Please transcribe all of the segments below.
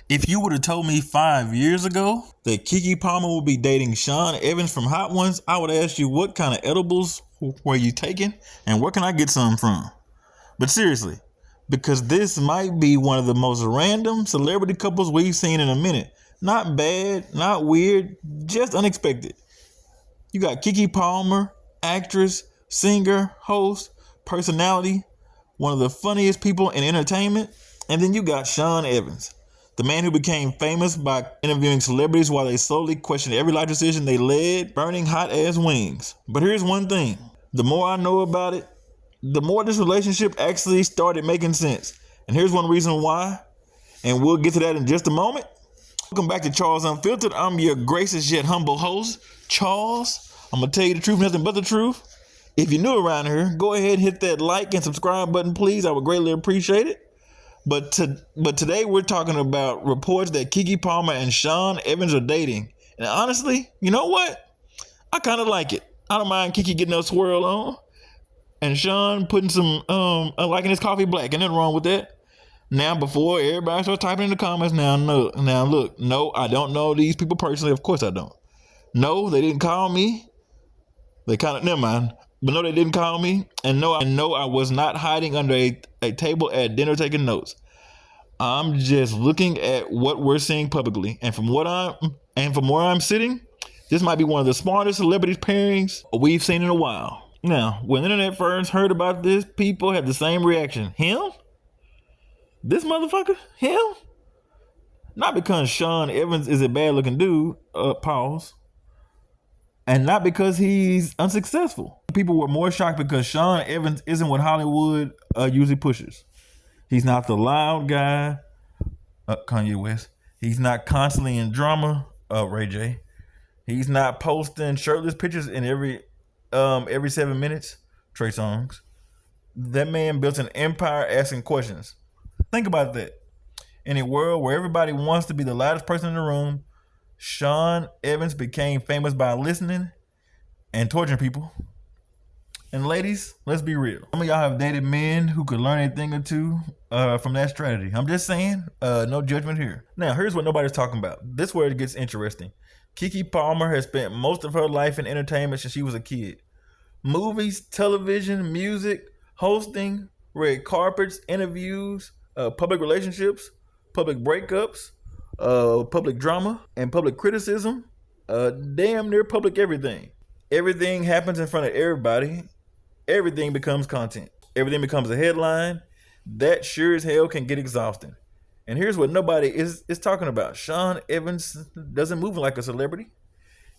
If you would have told me 5 years ago that Keke Palmer would be dating Sean Evans from Hot Ones, I would ask you what kind of edibles were you taking and where can I get some from? But seriously, because this might be one of the most random celebrity couples we've seen in a minute. Not bad, not weird, just unexpected. You got Keke Palmer, actress, singer, host, personality, one of the funniest people in entertainment, and then you got Sean Evans, the man who became famous by interviewing celebrities while they slowly questioned every life decision they led, burning hot ass wings. But here's one thing. The more I know about it, the more this relationship actually started making sense. And here's one reason why, and we'll get to that in just a moment. Welcome back to Charles Unfiltered. I'm your gracious yet humble host, Charles. I'm going to tell you the truth, nothing but the truth. If you're new around here, go ahead and hit that like and subscribe button, please. I would greatly appreciate it. But today we're talking about reports that Keke Palmer and Sean Evans are dating. And honestly, you know what? I kind of like it. I don't mind Keke getting her swirl on. And Sean putting some, liking his coffee black. Ain't nothing wrong with that. Now, before everybody starts typing in the comments, now look, no, I don't know these people personally. Of course I don't. No, they didn't call me. Never mind. But no, they didn't call me. And no, I was not hiding under a table at dinner taking notes. I'm just looking at what we're seeing publicly. And from where I'm sitting, this might be one of the smartest celebrity pairings we've seen in a while. Now, when the internet first heard about this, people had the same reaction. Him? This motherfucker? Him? Not because Sean Evans is a bad looking dude, pause. And not because he's unsuccessful. People were more shocked because Sean Evans isn't what Hollywood usually pushes. He's not the loud guy, Kanye West. He's not constantly in drama, Ray J. He's not posting shirtless pictures in every 7 minutes, Trey Songz. That man built an empire asking questions. Think about that. In a world where everybody wants to be the loudest person in the room, Sean Evans became famous by listening and torturing people. And ladies, let's be real. Some of y'all have dated men who could learn a thing or two from that strategy. I'm just saying, no judgment here. Now, here's what nobody's talking about. This is where it gets interesting. Keke Palmer has spent most of her life in entertainment since she was a kid. Movies, television, music, hosting, red carpets, interviews, public relationships, public breakups, public drama, and public criticism. Damn near public everything. Everything happens in front of everybody. Everything becomes content. Everything becomes a headline. That sure as hell can get exhausting. And here's what nobody is talking about. Sean Evans doesn't move like a celebrity.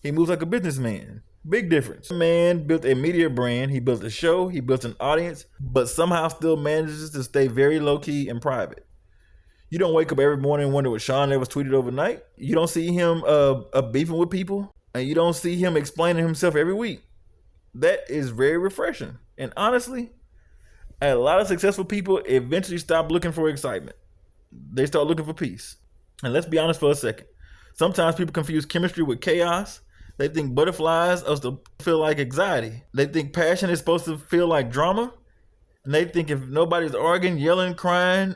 He moves like a businessman. Big difference. The man built a media brand. He built a show. He built an audience, but somehow still manages to stay very low-key and private. You don't wake up every morning and wonder what Sean Evans tweeted overnight. You don't see him beefing with people. And you don't see him explaining himself every week. That is very refreshing. And honestly, a lot of successful people eventually stop looking for excitement. They start looking for peace. And let's be honest for a second. Sometimes people confuse chemistry with chaos. They think butterflies are supposed to feel like anxiety. They think passion is supposed to feel like drama. And they think if nobody's arguing, yelling, crying,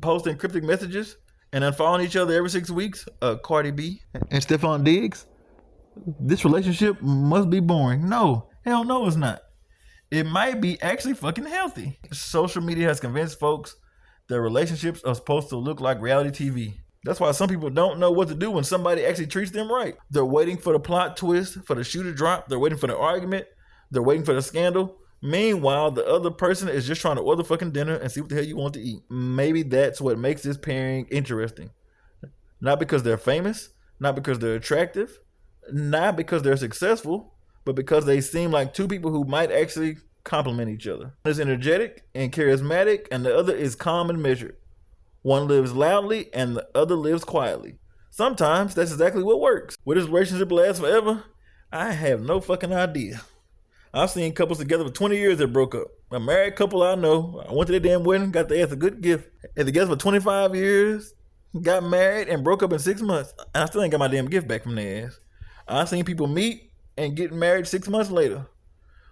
posting cryptic messages, and unfollowing each other every 6 weeks, Cardi B and Stephon Diggs, this relationship must be boring. No, hell no it's not. It might be actually fucking healthy. Social media has convinced folks that relationships are supposed to look like reality TV. That's why some people don't know what to do when somebody actually treats them right. They're waiting for the plot twist, for the shoe to drop. They're waiting for the argument. They're waiting for the scandal. Meanwhile, the other person is just trying to order fucking dinner and see what the hell you want to eat. Maybe that's what makes this pairing interesting. Not because they're famous, not because they're attractive, not because they're successful, but because they seem like two people who might actually complement each other. One is energetic and charismatic, and the other is calm and measured. One lives loudly, and the other lives quietly. Sometimes that's exactly what works. Will this relationship last forever? I have no fucking idea. I've seen couples together for 20 years that broke up. A married couple I know, I went to their damn wedding, got their ass a good gift. And together for 25 years, got married and broke up in 6 months. And I still ain't got my damn gift back from their ass. I've seen people meet and get married 6 months later.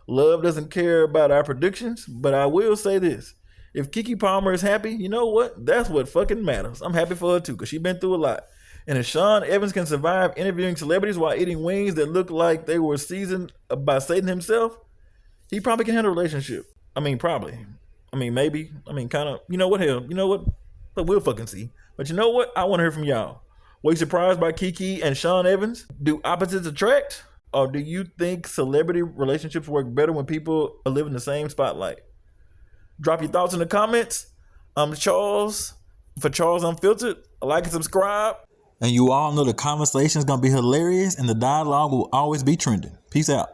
Love doesn't care about our predictions, but I will say this. If Keke Palmer is happy, you know what? That's what fucking matters. I'm happy for her too, because she's been through a lot. And if Sean Evans can survive interviewing celebrities while eating wings that look like they were seasoned by Satan himself, he probably can handle a relationship. I mean, probably. I mean, maybe. I mean, kind of. You know what? Hell, you know what? But we'll fucking see. But you know what? I want to hear from y'all. Were you surprised by Keke and Sean Evans? Do opposites attract? Or do you think celebrity relationships work better when people live in the same spotlight? Drop your thoughts in the comments. I'm Charles. For Charles Unfiltered, like and subscribe. And you all know the conversation is going to be hilarious and the dialogue will always be trending. Peace out.